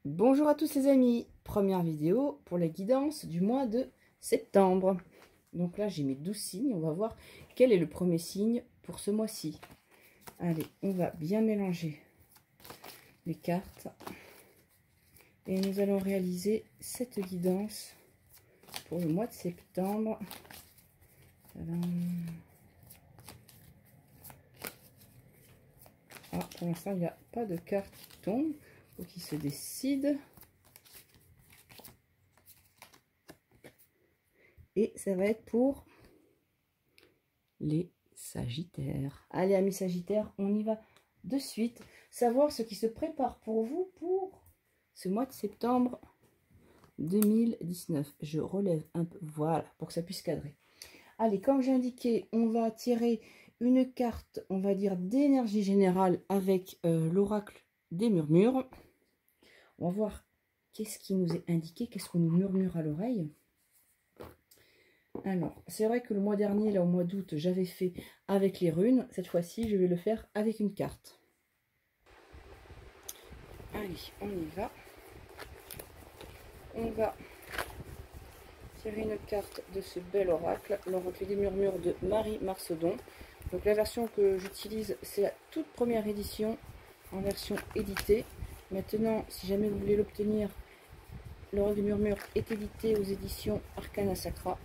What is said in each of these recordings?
Bonjour à tous les amis, première vidéo pour la guidance du mois de septembre. Donc là j'ai mes 12 signes, on va voir quel est le premier signe pour ce mois-ci. Allez, on va bien mélanger les cartes et nous allons réaliser cette guidance pour le mois de septembre. Ah, pour l'instant il n'y a pas de carte qui tombe ou qui se décide. Et ça va être pour les Sagittaires. Allez amis Sagittaires, on y va de suite. Savoir ce qui se prépare pour vous pour ce mois de septembre 2019. Je relève un peu, voilà, pour que ça puisse cadrer. Allez, comme j'ai indiqué, on va tirer une carte, on va dire, d'énergie générale avec l'oracle des murmures. On va voir qu'est-ce qui nous est indiqué, qu'est-ce qu'on nous murmure à l'oreille. Alors, c'est vrai que le mois dernier, là au mois d'août, j'avais fait avec les runes. Cette fois-ci, je vais le faire avec une carte. Allez, on y va. On va tirer une carte de ce bel oracle, l'oracle des murmures de Marie Marcedon. Donc la version que j'utilise, c'est la toute première édition en version éditée. Maintenant, si jamais vous voulez l'obtenir, l'oracle des murmures est édité aux éditions Arcana Sacra.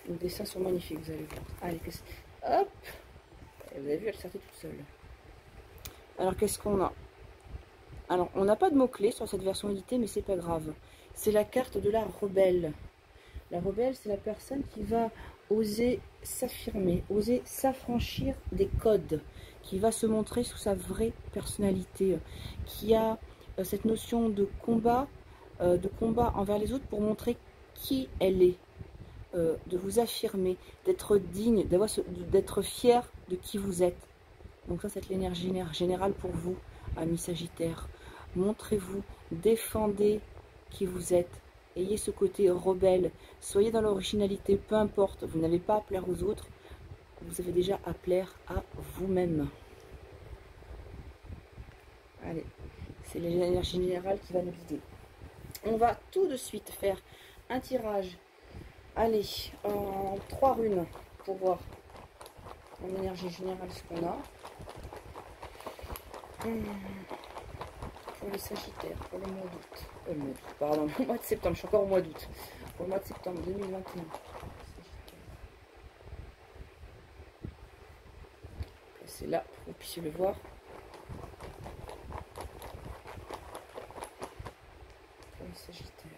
Les dessins sont magnifiques, vous allez voir. Allez, hop, vous avez vu, elle sortait toute seule. Alors, qu'est-ce qu'on a? Alors, on n'a pas de mots-clés sur cette version éditée, mais c'est pas grave. C'est la carte de la rebelle. La rebelle, c'est la personne qui va oser s'affirmer, oser s'affranchir des codes, qui va se montrer sous sa vraie personnalité, qui a cette notion de combat envers les autres pour montrer qui elle est. De vous affirmer, d'être digne, d'être fier de qui vous êtes. Donc ça, c'est l'énergie générale pour vous, amis Sagittaires. Montrez-vous, défendez qui vous êtes. Ayez ce côté rebelle. Soyez dans l'originalité, peu importe. Vous n'avez pas à plaire aux autres. Vous avez déjà à plaire à vous-même. Allez, c'est l'énergie générale qui va nous guider. On va tout de suite faire un tirage. Allez, en 3 runes pour voir en énergie générale ce qu'on a. Pour les Sagittaires, pour le mois d'août. Pardon, le mois de septembre, je suis encore au mois d'août. Pour le mois de septembre 2021. C'est là pour que vous puissiez le voir. Pour les Sagittaires.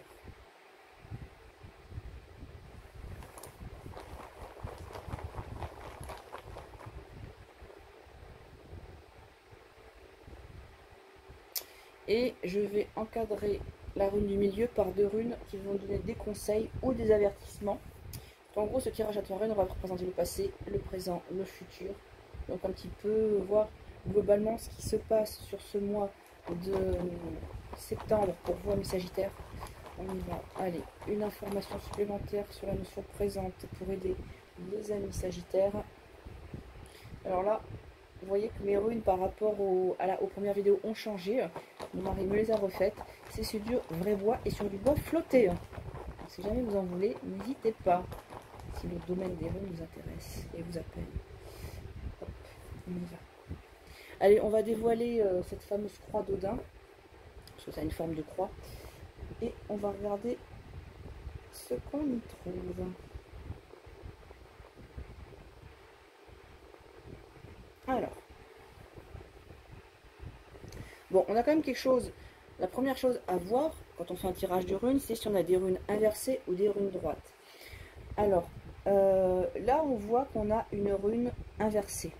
Et je vais encadrer la rune du milieu par 2 runes qui vont donner des conseils ou des avertissements. En gros, ce tirage à 3 runes, on va représenter le passé, le présent, le futur. Donc un petit peu voir globalement ce qui se passe sur ce mois de septembre pour vous, amis Sagittaires. On y va. Allez, une information supplémentaire sur la notion présente pour aider les amis Sagittaires. Alors là, vous voyez que mes runes par rapport aux premières vidéos ont changé. Mon mari me les a refaites. C'est sur du vrai bois et sur du bois flotté. Donc, si jamais vous en voulez, n'hésitez pas. Si le domaine des runes vous intéresse et vous appelle. Hop, on y va. Allez, on va dévoiler cette fameuse croix d'Odin. Parce que ça a une forme de croix. Et on va regarder ce qu'on y trouve. Alors, bon, on a quand même quelque chose. La première chose à voir quand on fait un tirage de runes, c'est si on a des runes inversées ou des runes droites. Alors, là, on voit qu'on a une rune inversée.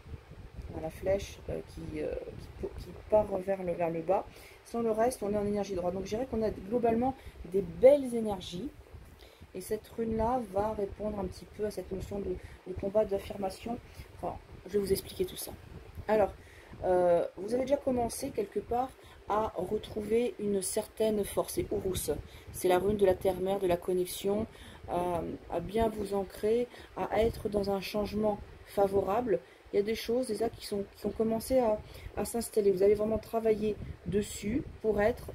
La flèche qui part vers le bas. Sans le reste, on est en énergie droite. Donc, je dirais qu'on a globalement des belles énergies. Et cette rune-là va répondre un petit peu à cette notion de combat, d'affirmation. Enfin, je vais vous expliquer tout ça. Alors, vous avez déjà commencé quelque part à retrouver une certaine force. C'est Urus. C'est la rune de la terre-mère, de la connexion, à bien vous ancrer, à être dans un changement favorable il y a des choses déjà qui ont commencé à s'installer. Vous allez vraiment travailler dessus pour être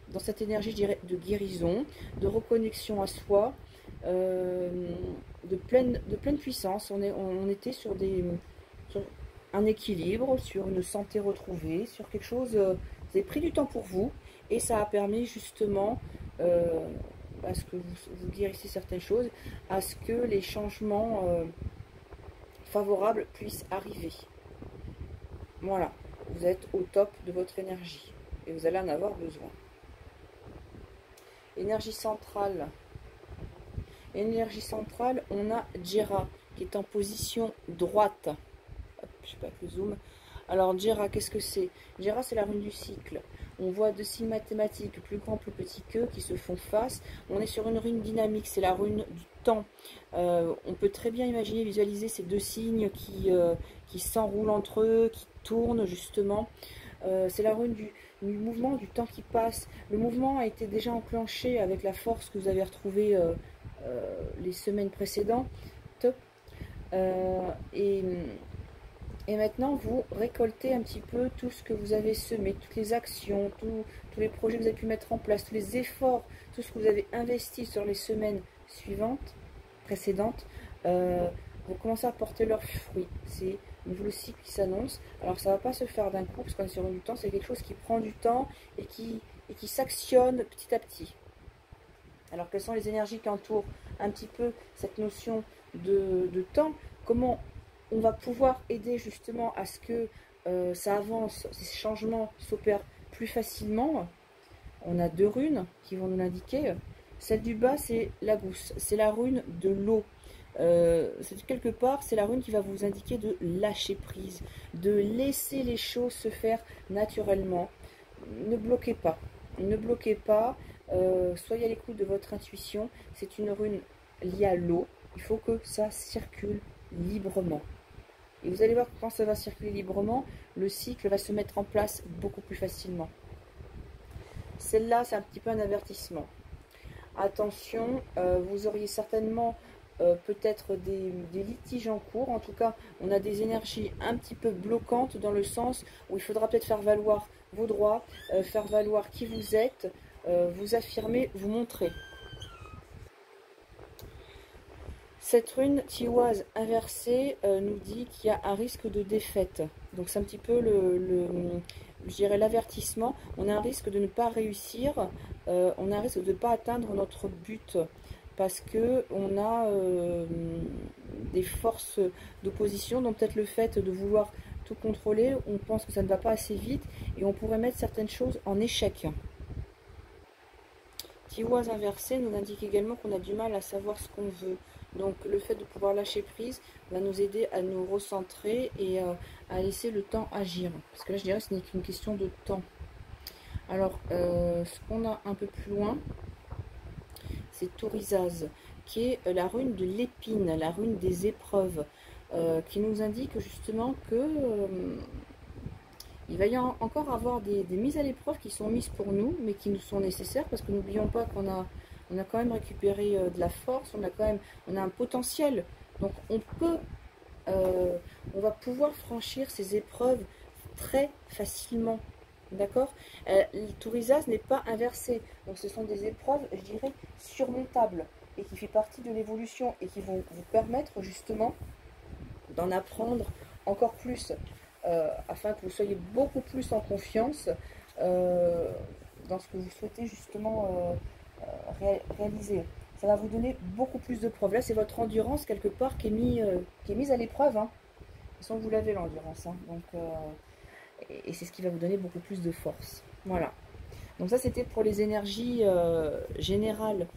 dans cette énergie, je dirais, de guérison, de reconnexion à soi, de pleine puissance. On était sur un équilibre, sur une santé retrouvée, sur quelque chose. Vous avez pris du temps pour vous et ça a permis justement à ce que vous guérissiez certaines choses, à ce que les changements favorables puissent arriver. Voilà, vous êtes au top de votre énergie et vous allez en avoir besoin. Énergie centrale. Énergie centrale, on a Djera qui est en position droite. Hop, je sais pas avec le zoom. Alors Djera, qu'est-ce que c'est? Djera, c'est la rune du cycle. On voit deux signes mathématiques, plus grands, plus petits qu'eux, qui se font face. On est sur une rune dynamique, c'est la rune du temps. On peut très bien imaginer, visualiser ces deux signes qui s'enroulent entre eux, qui tournent justement. C'est la rune du mouvement, du temps qui passe. Le mouvement a été déjà enclenché avec la force que vous avez retrouvée les semaines précédentes. Et maintenant, vous récoltez un petit peu tout ce que vous avez semé, toutes les actions, tous les projets que vous avez pu mettre en place, tous les efforts, tout ce que vous avez investi sur les semaines précédentes, vont commencer à porter leurs fruits. C'est un nouveau cycle qui s'annonce. Alors, ça ne va pas se faire d'un coup, parce qu'on est sur du temps, c'est quelque chose qui prend du temps et qui s'actionne petit à petit. Alors, quelles sont les énergies qui entourent un petit peu cette notion de temps? Comment on va pouvoir aider justement à ce que ça avance, ces changements s'opèrent plus facilement? On a deux runes qui vont nous l'indiquer. Celle du bas, c'est la gousse, c'est la rune de l'eau. Quelque part, c'est la rune qui va vous indiquer de lâcher prise, de laisser les choses se faire naturellement. Ne bloquez pas, ne bloquez pas, soyez à l'écoute de votre intuition. C'est une rune liée à l'eau, il faut que ça circule librement. Et vous allez voir que quand ça va circuler librement, le cycle va se mettre en place beaucoup plus facilement. Celle-là, c'est un petit peu un avertissement. Attention, vous auriez certainement peut-être des litiges en cours. En tout cas, on a des énergies un petit peu bloquantes dans le sens où il faudra peut-être faire valoir vos droits, faire valoir qui vous êtes, vous affirmer, vous montrer. Cette rune tiroise inversée nous dit qu'il y a un risque de défaite. Donc c'est un petit peu je dirais l'avertissement. On a un risque de ne pas réussir, on a un risque de ne pas atteindre notre but parce que on a des forces d'opposition, donc peut-être le fait de vouloir tout contrôler, on pense que ça ne va pas assez vite et on pourrait mettre certaines choses en échec. Tiroise inversée nous indique également qu'on a du mal à savoir ce qu'on veut. Donc le fait de pouvoir lâcher prise va nous aider à nous recentrer et à laisser le temps agir. Parce que là je dirais que ce n'est qu'une question de temps. Alors ce qu'on a un peu plus loin, c'est Tourizaz, qui est la rune de l'épine, la rune des épreuves, qui nous indique justement que il va y encore avoir des mises à l'épreuve qui sont mises pour nous, mais qui nous sont nécessaires, parce que n'oublions pas qu'on a quand même récupéré de la force, on a un potentiel. Donc on va pouvoir franchir ces épreuves très facilement. D'accord? Le Tourizaz n'est pas inversé. Donc ce sont des épreuves, je dirais, surmontables, et qui fait partie de l'évolution, et qui vont vous permettre justement d'en apprendre encore plus. Afin que vous soyez beaucoup plus en confiance dans ce que vous souhaitez justement réaliser. Ça va vous donner beaucoup plus de preuves. Là, c'est votre endurance quelque part qui est mise à l'épreuve. Hein. De toute façon, vous l'avez l'endurance. Hein. Donc, et c'est ce qui va vous donner beaucoup plus de force. Voilà. Donc ça, c'était pour les énergies générales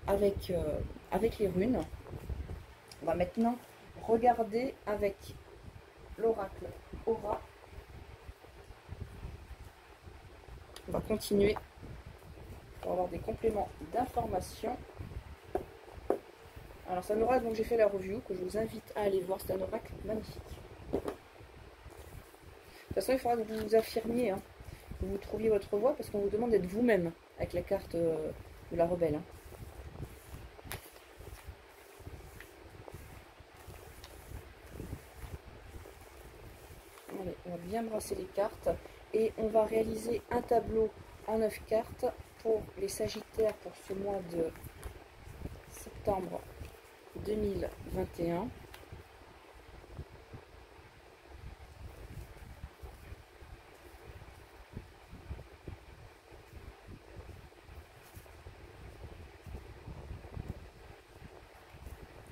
avec les runes. On va maintenant regarder avec l'oracle Aura. On va continuer pour avoir des compléments d'informations. Alors c'est un oracle dont j'ai fait la review, que je vous invite à aller voir. C'est un oracle magnifique. De toute façon, il faudra que vous vous affirmiez, hein, que vous trouviez votre voie, parce qu'on vous demande d'être vous-même avec la carte de la rebelle. Hein. bien brasser les cartes et on va réaliser un tableau en 9 cartes pour les Sagittaires pour ce mois de septembre 2021.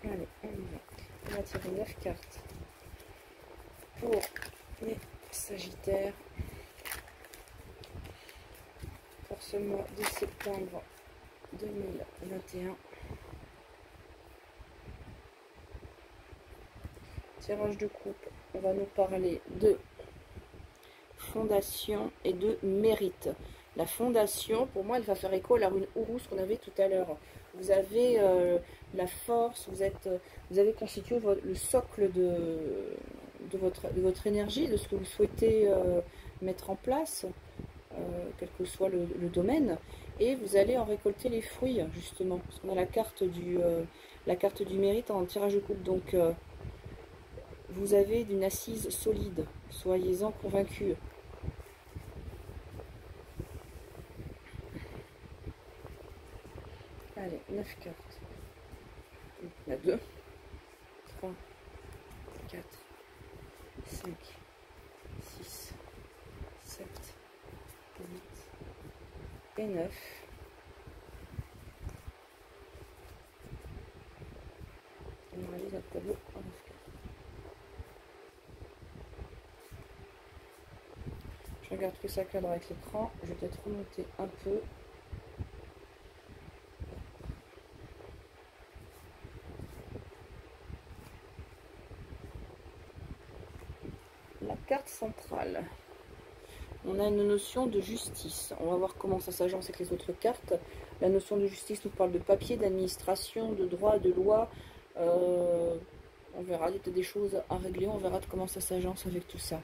Allez, on y va. On va tirer 9 cartes pour les Sagittaires pour ce mois de septembre 2021. Tirage de coupe, on va nous parler de fondation et de mérite. La fondation, pour moi, elle va faire écho à la rune Urus qu'on avait tout à l'heure. Vous avez la force, vous avez constitué le socle de votre énergie, de ce que vous souhaitez mettre en place, quel que soit le domaine, et vous allez en récolter les fruits, justement, parce qu'on a la carte du mérite en tirage de coupe. Donc, vous avez une assise solide, soyez-en convaincus. Allez, 9 cartes. Il y en a 2, 3, 4, 5, 6, 7, 8 et 9. On réalise notre tableau en 9 cartes. Je regarde que ça cadre avec l'écran. Je vais peut-être remonter un peu. La carte centrale. On a une notion de justice. On va voir comment ça s'agence avec les autres cartes. La notion de justice nous parle de papier, d'administration, de droit, de loi. On verra, il y a des choses à régler. On verra comment ça s'agence avec tout ça.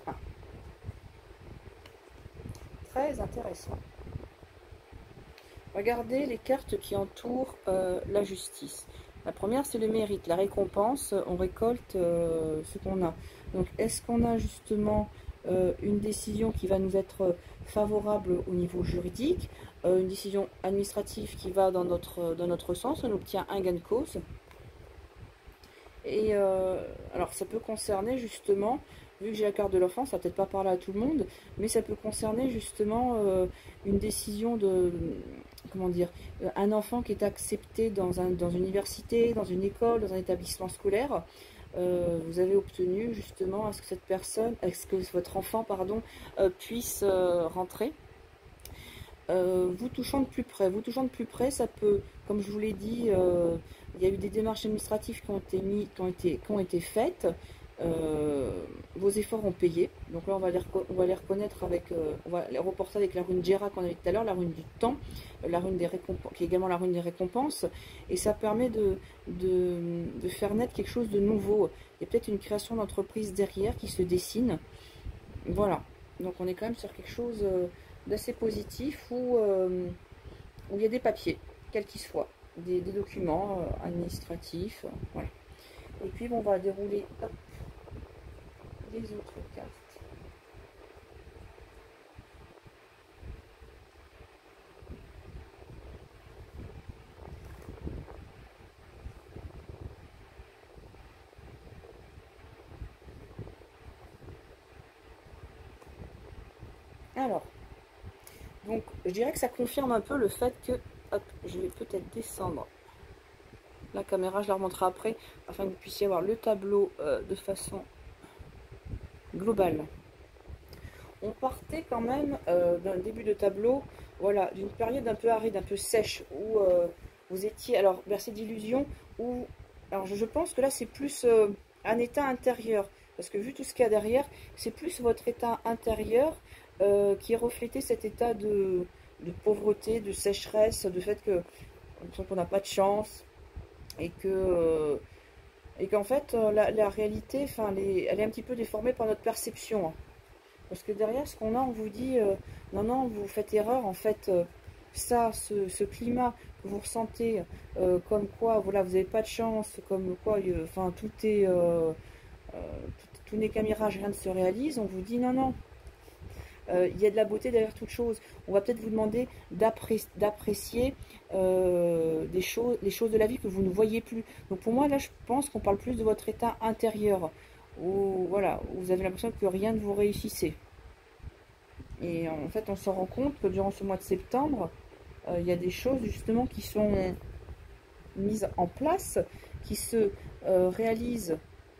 Ah. Très intéressant. Regardez les cartes qui entourent la justice. La première, c'est le mérite, la récompense. On récolte ce qu'on a. Donc, est-ce qu'on a justement une décision qui va nous être favorable au niveau juridique, une décision administrative qui va dans notre sens, on obtient un gain de cause. Et alors, ça peut concerner justement, vu que j'ai la carte de l'enfant, ça va peut-être pas parler à tout le monde, mais ça peut concerner justement une décision de, comment dire, un enfant qui est accepté dans une université, dans une école, dans un établissement scolaire. Vous avez obtenu justement à ce que cette personne, à ce que votre enfant, pardon, puisse rentrer. Vous touchant de plus près, ça peut, comme je vous l'ai dit, il y a eu des démarches administratives qui ont été faites. Vos efforts ont payé. Donc là, on va les reconnaître avec, on va les reporter avec la rune Jera qu'on avait tout à l'heure, la rune du temps, la rune des récompenses, qui est également la rune des récompenses. Et ça permet de faire naître quelque chose de nouveau. Il y a peut-être une création d'entreprise derrière qui se dessine. Voilà. Donc on est quand même sur quelque chose d'assez positif où il y a des papiers, quels qu'ils soient, des documents administratifs. Voilà. Et puis on va dérouler les autres cartes. Alors, donc je dirais que ça confirme un peu le fait que, hop, je vais peut-être descendre la caméra, je la remonterai après, afin que vous puissiez voir le tableau de façon globale. On partait quand même d'un début de tableau, voilà, d'une période un peu aride, un peu sèche, où vous étiez, alors, bercé d'illusions, où, alors je pense que là c'est plus un état intérieur, parce que vu tout ce qu'il y a derrière, c'est plus votre état intérieur qui reflétait cet état de pauvreté, de sécheresse, de fait que qu'on n'a pas de chance, et que et qu'en fait la réalité, enfin, elle est un petit peu déformée par notre perception, hein. Parce que derrière ce qu'on a, on vous dit non, non, vous faites erreur, en fait, ce climat que vous ressentez, comme quoi, voilà, vous n'avez pas de chance, comme quoi, enfin, tout tout n'est qu'un mirage, rien ne se réalise, on vous dit non, non. Il y a de la beauté derrière toute chose. On va peut-être vous demander d'apprécier les choses de la vie que vous ne voyez plus. Donc pour moi, là, je pense qu'on parle plus de votre état intérieur, où, voilà, où vous avez l'impression que rien ne vous réussissait. Et en fait, on se rend compte que durant ce mois de septembre, il y a des choses justement qui sont mises en place, qui se réalisent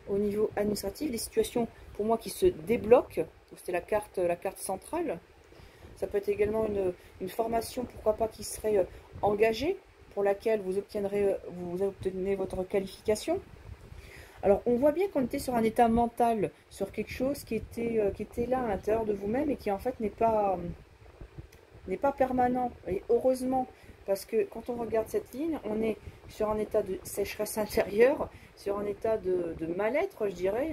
au niveau administratif, des situations pour moi qui se débloquent. C'était la carte centrale. Ça peut être également une formation, pourquoi pas, qui serait engagée, pour laquelle vous obtenez votre qualification. Alors, on voit bien qu'on était sur un état mental, sur quelque chose qui était là à l'intérieur de vous-même et qui en fait n'est pas permanent. Et heureusement, parce que quand on regarde cette ligne, on est sur un état de sécheresse intérieure, sur un état de mal-être, je dirais.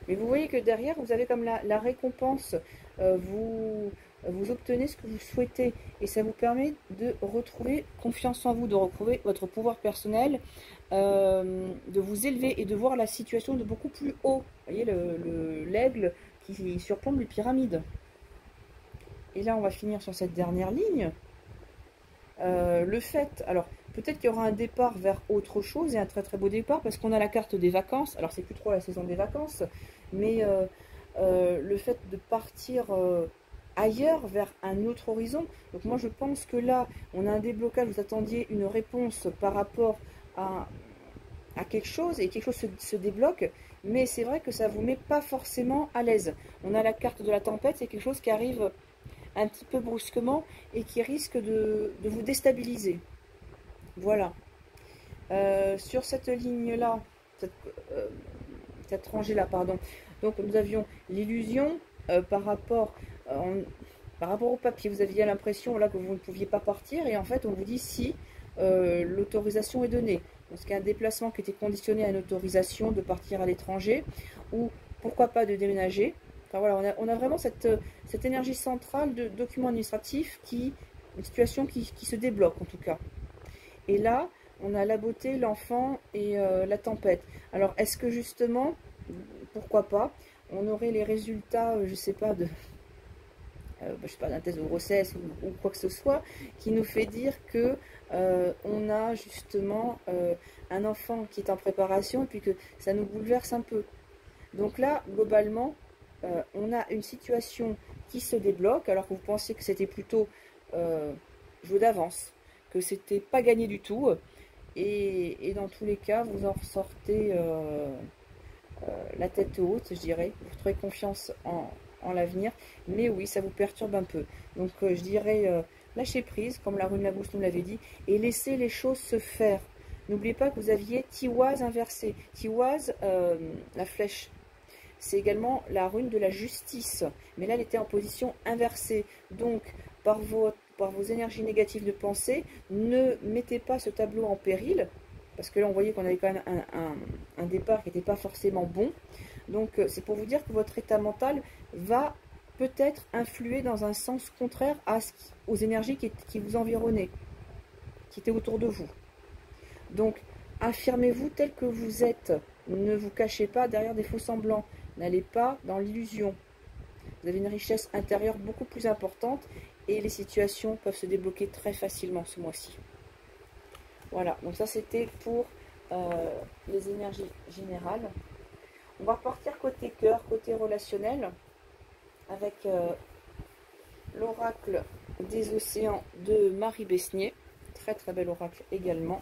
Mais vous voyez que derrière, vous avez comme la récompense. Vous obtenez ce que vous souhaitez. Et ça vous permet de retrouver confiance en vous, de retrouver votre pouvoir personnel, de vous élever et de voir la situation de beaucoup plus haut. Vous voyez l'aigle qui surplombe les pyramides. Et là, on va finir sur cette dernière ligne. Le fait, alors peut-être qu'il y aura un départ vers autre chose et un très très beau départ parce qu'on a la carte des vacances. Alors c'est plus trop la saison des vacances, mais le fait de partir ailleurs vers un autre horizon. Donc moi je pense que là on a un déblocage, vous attendiez une réponse par rapport à quelque chose et quelque chose se débloque, mais c'est vrai que ça ne vous met pas forcément à l'aise. On a la carte de la tempête, c'est quelque chose qui arrive un petit peu brusquement et qui risque de vous déstabiliser. Voilà. Sur cette ligne-là, cette rangée-là, pardon, donc nous avions l'illusion par rapport au papier. Vous aviez l'impression là que vous ne pouviez pas partir et en fait on vous dit si l'autorisation est donnée. Donc il y a un déplacement qui était conditionné à une autorisation de partir à l'étranger ou pourquoi pas de déménager. Enfin, voilà, on a vraiment cette énergie centrale de documents administratifs, une situation qui se débloque en tout cas. Et là, on a la beauté, l'enfant et la tempête. Alors, est-ce que justement, pourquoi pas, on aurait les résultats, je sais pas, d'un test de grossesse ou quoi que ce soit, qui nous fait dire que on a justement un enfant qui est en préparation et puis que ça nous bouleverse un peu. Donc là, globalement, on a une situation qui se débloque alors que vous pensiez que c'était plutôt joué d'avance, que c'était pas gagné du tout et dans tous les cas vous en ressortez la tête haute, je dirais. Vous trouvez confiance en l'avenir, mais oui, ça vous perturbe un peu. Donc je dirais lâcher prise, comme la rune Larousse nous l'avait dit, et laisser les choses se faire. N'oubliez pas que vous aviez Tiwaz inversé. Tiwaz, la flèche, c'est également la rune de la justice. Mais là, elle était en position inversée. Donc, par vos énergies négatives de pensée, ne mettez pas ce tableau en péril. Parce que là, on voyait qu'on avait quand même un départ qui n'était pas forcément bon. Donc, c'est pour vous dire que votre état mental va peut-être influer dans un sens contraire aux énergies qui vous environnaient, qui étaient autour de vous. Donc, affirmez-vous tel que vous êtes. Ne vous cachez pas derrière des faux semblants. N'allez pas dans l'illusion. Vous avez une richesse intérieure beaucoup plus importante et les situations peuvent se débloquer très facilement ce mois-ci. Voilà, donc ça c'était pour les énergies générales. On va repartir côté cœur, côté relationnel, avec l'oracle des océans de Marie Besnier. Très très bel oracle également.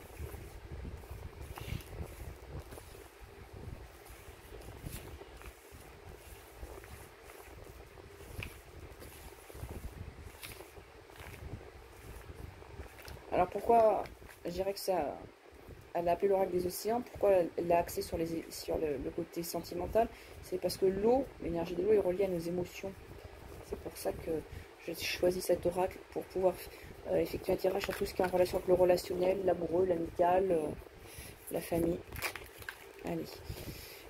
Alors pourquoi je dirais que ça, elle a appelé l'oracle des océans, pourquoi elle l'a axé sur le côté sentimental? C'est parce que l'eau, l'énergie de l'eau est reliée à nos émotions. C'est pour ça que j'ai choisi cet oracle pour pouvoir effectuer un tirage sur tout ce qui est en relation avec le relationnel, l'amoureux, l'amical, la famille. Allez,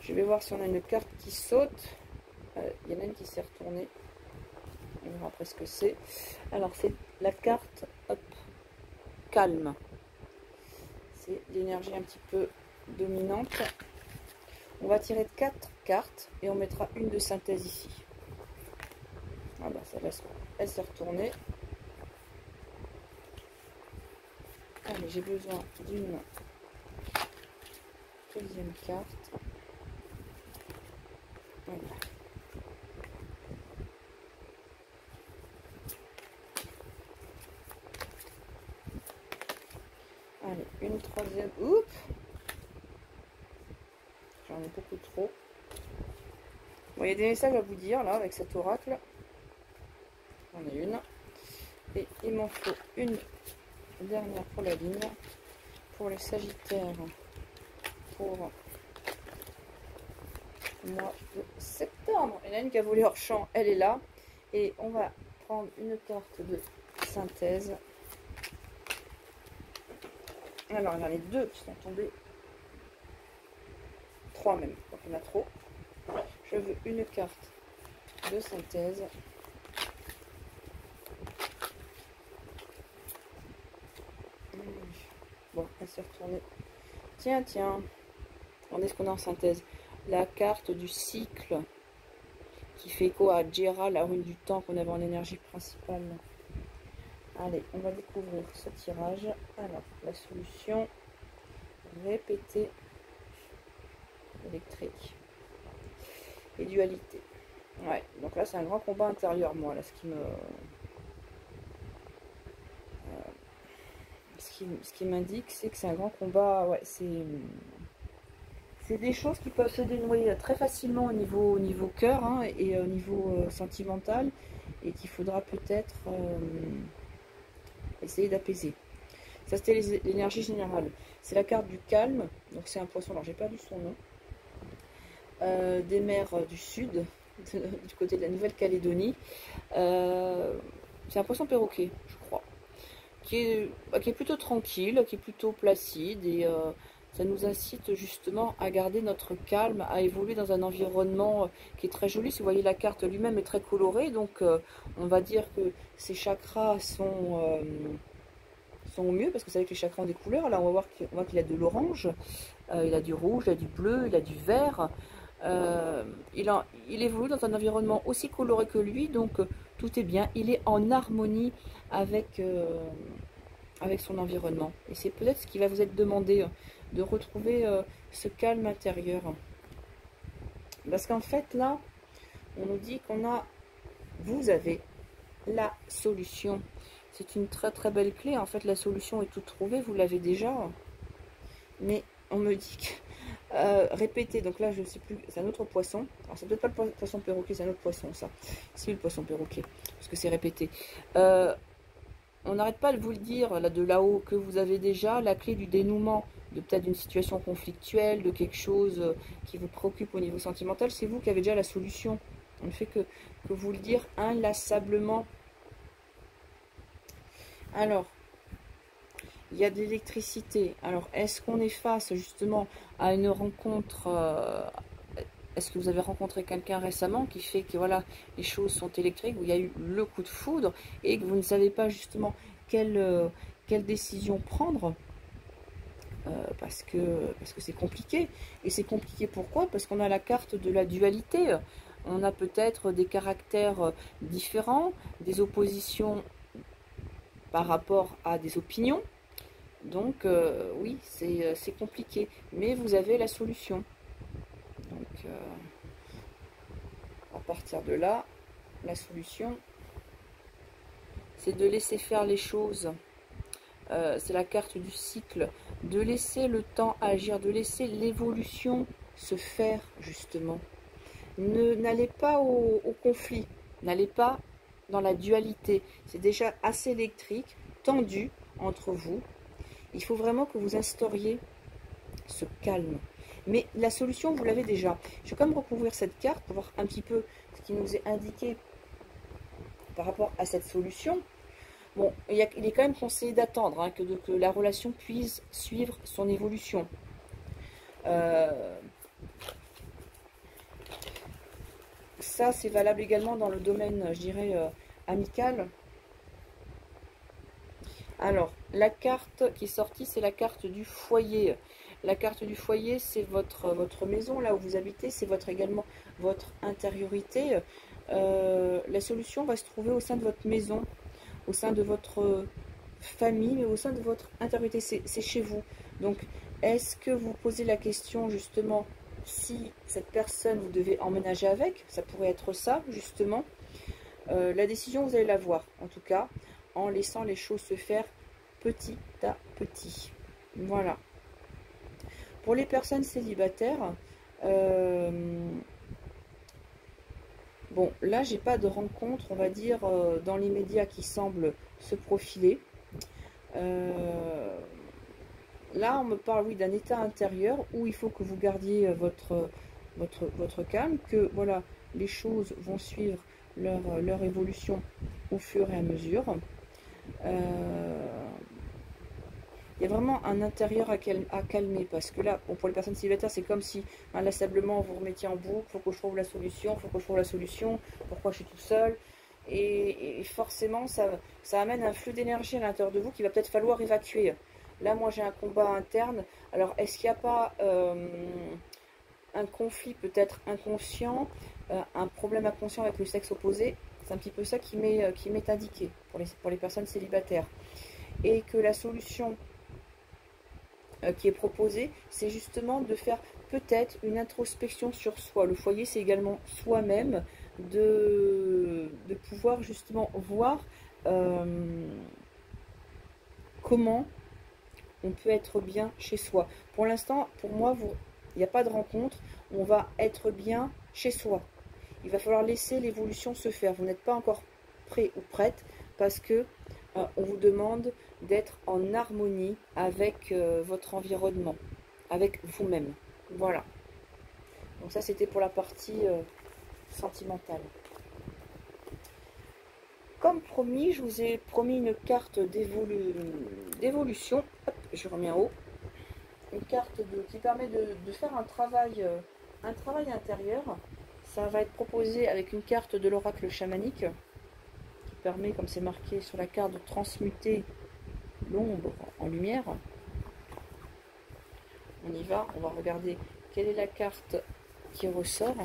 je vais voir si on a une carte qui saute. Il y en a une qui s'est retournée. On verra après ce que c'est. Alors c'est la carte, hop, calme. C'est l'énergie un petit peu dominante. On va tirer 4 cartes et on mettra une de synthèse ici. Voilà, ça laisse, elle s'est retournée. Allez, j'ai besoin d'une deuxième carte. Voilà. Allez, une troisième. Oups! J'en ai beaucoup trop. Bon, il y a des messages à vous dire là avec cet oracle. J'en ai une. Et il m'en faut une dernière pour la ligne. Pour les Sagittaires. Pour le mois de septembre. Il y en a une qui a volé hors champ. Elle est là. Et on va prendre une carte de synthèse. Alors, il y en a deux qui sont tombés. 3 même, donc il y en a trop. Je veux une carte de synthèse. Bon, elle s'est retournée. Tiens, tiens. Regardez ce qu'on a en synthèse. La carte du cycle qui fait écho à Jera, la rune du temps qu'on avait en énergie principale. Allez, on va découvrir ce tirage. Alors, la solution, répéter, électrique et dualité. Ouais, donc là c'est un grand combat intérieur, moi, là, ce qui m'indique, c'est que c'est un grand combat. Ouais, c'est des choses qui peuvent se dénouer très facilement au niveau cœur, hein, et au niveau sentimental, et qu'il faudra peut-être essayer d'apaiser. Ça, c'était l'énergie générale. C'est la carte du calme, donc c'est un poisson, alors j'ai perdu son nom, des mers du sud, du côté de la Nouvelle-Calédonie. C'est un poisson perroquet, je crois, qui est plutôt tranquille, qui est plutôt placide, et ça nous incite justement à garder notre calme, à évoluer dans un environnement qui est très joli. Si vous voyez, la carte lui-même est très colorée, donc on va dire que ces chakras sont au mieux, parce que vous savez que les chakras ont des couleurs. Là, on va voir qu'il a de l'orange, il a du rouge, il a du bleu, il a du vert. Il évolue dans un environnement aussi coloré que lui, donc tout est bien. Il est en harmonie avec son environnement. Et c'est peut-être ce qui va vous être demandé, de retrouver ce calme intérieur. Parce qu'en fait, là, on nous dit vous avez la solution. C'est une très très belle clé. En fait, la solution est toute trouvée, vous l'avez déjà. Mais on me dit que répéter, donc là je ne sais plus, c'est un autre poisson. Alors c'est peut-être pas le poisson perroquet, c'est un autre poisson ça. C'est le poisson perroquet, parce que c'est répété. On n'arrête pas de vous le dire là de là-haut, que vous avez déjà la clé du dénouement de peut-être d'une situation conflictuelle, de quelque chose qui vous préoccupe au niveau sentimental. C'est vous qui avez déjà la solution. On ne fait que vous le dire inlassablement. Alors, il y a de l'électricité. Alors, est-ce qu'on est face justement à une rencontre? Est-ce que vous avez rencontré quelqu'un récemment qui fait que voilà, les choses sont électriques, où il y a eu le coup de foudre et que vous ne savez pas justement quelle décision prendre? Parce que c'est compliqué. Et c'est compliqué pourquoi? Parce qu'on a la carte de la dualité. On a peut-être des caractères différents, des oppositions par rapport à des opinions. Donc oui, c'est compliqué, mais vous avez la solution. Donc à partir de là, la solution, c'est de laisser faire les choses. C'est la carte du cycle, de laisser le temps agir, de laisser l'évolution se faire justement. N'allez pas au conflit, n'allez pas dans la dualité. C'est déjà assez électrique, tendu entre vous. Il faut vraiment que vous instauriez ce calme. Mais la solution, vous l'avez déjà. Je vais quand même recouvrir cette carte pour voir un petit peu ce qui nous est indiqué par rapport à cette solution. Bon, il est quand même conseillé d'attendre, hein, que la relation puisse suivre son évolution. Ça, c'est valable également dans le domaine, je dirais, amical. Alors, la carte qui est sortie, c'est la carte du foyer. La carte du foyer, c'est votre maison, là où vous habitez, c'est également votre intériorité. La solution va se trouver au sein de votre maison, au sein de votre famille, mais au sein de votre intériorité, c'est chez vous. Donc, est-ce que vous posez la question, justement, si cette personne, vous devez emménager avec? Ça pourrait être ça, justement. La décision, vous allez la voir, en tout cas, en laissant les choses se faire petit à petit. Voilà. Pour les personnes célibataires, bon, là, j'ai pas de rencontre, on va dire, dans l'immédiat qui semble se profiler. Là, on me parle, oui, d'un état intérieur où il faut que vous gardiez votre calme, que, voilà, les choses vont suivre leur évolution au fur et à mesure. Il y a vraiment un intérieur à calmer, parce que là, bon, pour les personnes célibataires, c'est comme si inlassablement vous remettiez en boucle, faut que je trouve la solution, faut que je trouve la solution, pourquoi je suis tout seul, et forcément, ça amène un flux d'énergie à l'intérieur de vous qu'il va peut-être falloir évacuer. Là, moi, j'ai un combat interne. Alors, est-ce qu'il n'y a pas un conflit peut-être inconscient, un problème inconscient avec le sexe opposé? C'est un petit peu ça qui m'est indiqué pour les personnes célibataires. Et que la solution qui est proposée, c'est justement de faire peut-être une introspection sur soi. Le foyer, c'est également soi-même, de pouvoir justement voir comment on peut être bien chez soi. Pour l'instant, pour moi, il n'y a pas de rencontre où on va être bien chez soi. Il va falloir laisser l'évolution se faire. Vous n'êtes pas encore prêt ou prête parce que on vous demande d'être en harmonie avec votre environnement, avec vous-même. Voilà. Donc ça, c'était pour la partie sentimentale. Comme promis, je vous ai promis une carte d'évolution. Je remets en haut. Une carte qui permet de faire un travail intérieur. Ça va être proposé avec une carte de l'oracle chamanique qui permet, comme c'est marqué sur la carte, de transmuter l'ombre en lumière. On y va, on va regarder quelle est la carte qui ressort.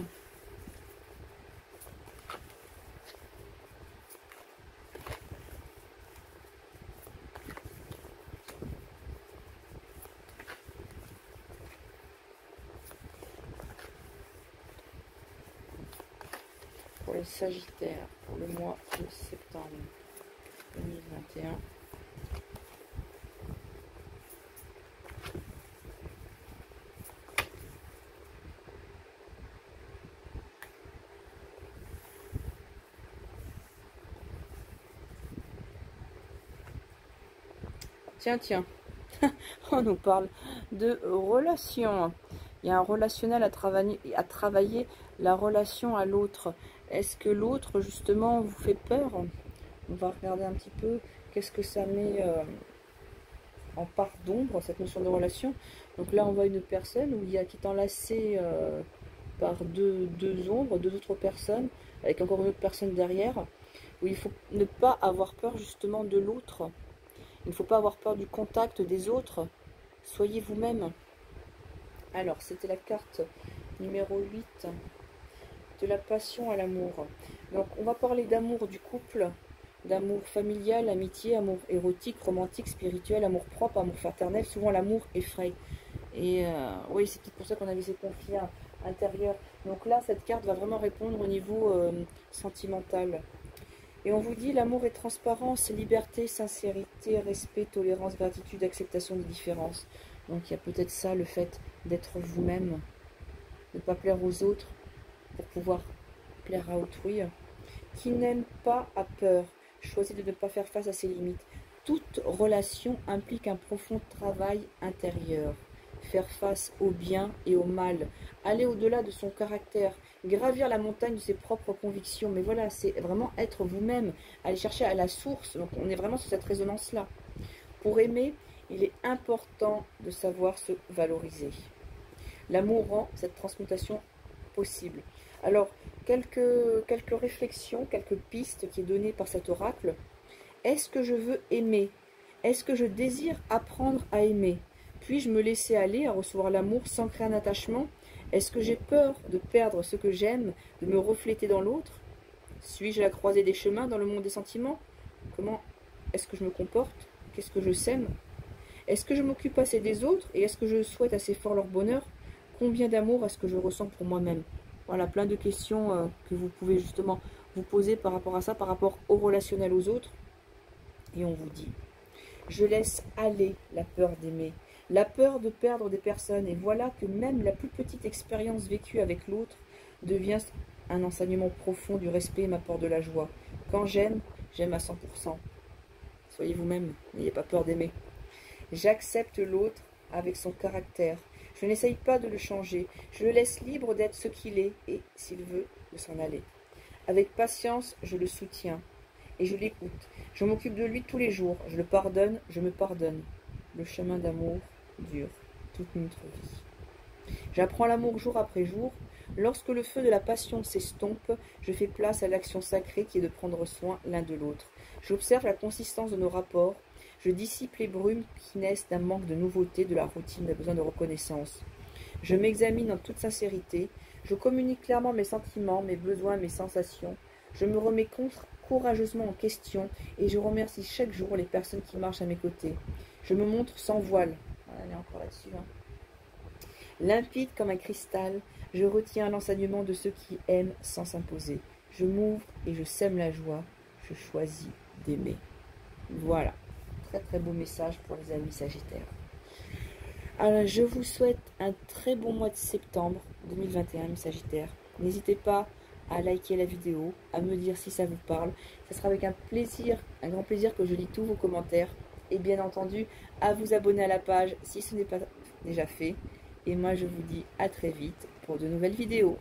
Pour les Sagittaires, pour le mois de septembre 2021. Tiens, on nous parle de relation. Il y a un relationnel à travailler la relation à l'autre. Est-ce que l'autre, justement, vous fait peur? On va regarder un petit peu qu'est-ce que ça met en part d'ombre, cette notion de relation. Donc là, on voit une personne qui est enlacée par deux ombres, deux autres personnes, avec encore une autre personne derrière, où il faut ne pas avoir peur, justement, de l'autre. Il ne faut pas avoir peur du contact des autres. Soyez vous-même. Alors, c'était la carte numéro 8, de la passion à l'amour. Donc, on va parler d'amour du couple, d'amour familial, amitié, amour érotique, romantique, spirituel, amour propre, amour fraternel. Souvent, l'amour effraie. Et oui, c'est peut-être pour ça qu'on avait ces conflits intérieurs. Donc là, cette carte va vraiment répondre au niveau sentimental. Et on vous dit, l'amour est transparence, liberté, sincérité, respect, tolérance, gratitude, acceptation des différences. Donc il y a peut-être ça, le fait d'être vous-même, de ne pas plaire aux autres pour pouvoir plaire à autrui. Qui n'aime pas a peur, choisit de ne pas faire face à ses limites. Toute relation implique un profond travail intérieur. Faire face au bien et au mal, aller au-delà de son caractère, gravir la montagne de ses propres convictions. Mais voilà, c'est vraiment être vous-même, aller chercher à la source. Donc on est vraiment sur cette résonance-là. Pour aimer, il est important de savoir se valoriser. L'amour rend cette transmutation possible. Alors, quelques réflexions, quelques pistes qui est données par cet oracle. Est-ce que je veux aimer? Est-ce que je désire apprendre à aimer? Puis-je me laisser aller à recevoir l'amour sans créer un attachement? Est-ce que j'ai peur de perdre ce que j'aime, de me refléter dans l'autre? Suis-je à la croisée des chemins dans le monde des sentiments? Comment est-ce que je me comporte? Qu'est-ce que je sème? Est-ce que je m'occupe assez des autres et est-ce que je souhaite assez fort leur bonheur? Combien d'amour est-ce que je ressens pour moi-même? Voilà, plein de questions que vous pouvez justement vous poser par rapport à ça, par rapport au relationnel aux autres. Et on vous dit, je laisse aller la peur d'aimer, la peur de perdre des personnes. Et voilà que même la plus petite expérience vécue avec l'autre devient un enseignement profond du respect et m'apporte de la joie. Quand j'aime, j'aime à 100%. Soyez vous-même, n'ayez pas peur d'aimer. J'accepte l'autre avec son caractère. Je n'essaye pas de le changer. Je le laisse libre d'être ce qu'il est et, s'il veut, de s'en aller. Avec patience, je le soutiens et je l'écoute. Je m'occupe de lui tous les jours. Je le pardonne, je me pardonne. Le chemin d'amour dure toute notre vie. J'apprends l'amour jour après jour. Lorsque le feu de la passion s'estompe, je fais place à l'action sacrée qui est de prendre soin l'un de l'autre. J'observe la consistance de nos rapports. Je dissipe les brumes qui naissent d'un manque de nouveauté, de la routine, d'un besoin de reconnaissance. Je m'examine en toute sincérité. Je communique clairement mes sentiments, mes besoins, mes sensations. Je me remets courageusement en question et je remercie chaque jour les personnes qui marchent à mes côtés. Je me montre sans voile. Voilà, elle est encore là-dessus. Limpide comme un cristal, je retiens l'enseignement de ceux qui aiment sans s'imposer. Je m'ouvre et je sème la joie. Je choisis d'aimer. Voilà. Très très beau message pour les amis Sagittaires. Alors je vous souhaite un très bon mois de septembre 2021, mes Sagittaires. N'hésitez pas à liker la vidéo, à me dire si ça vous parle. Ce sera avec un plaisir, un grand plaisir que je lis tous vos commentaires. Et bien entendu, à vous abonner à la page si ce n'est pas déjà fait. Et moi je vous dis à très vite pour de nouvelles vidéos.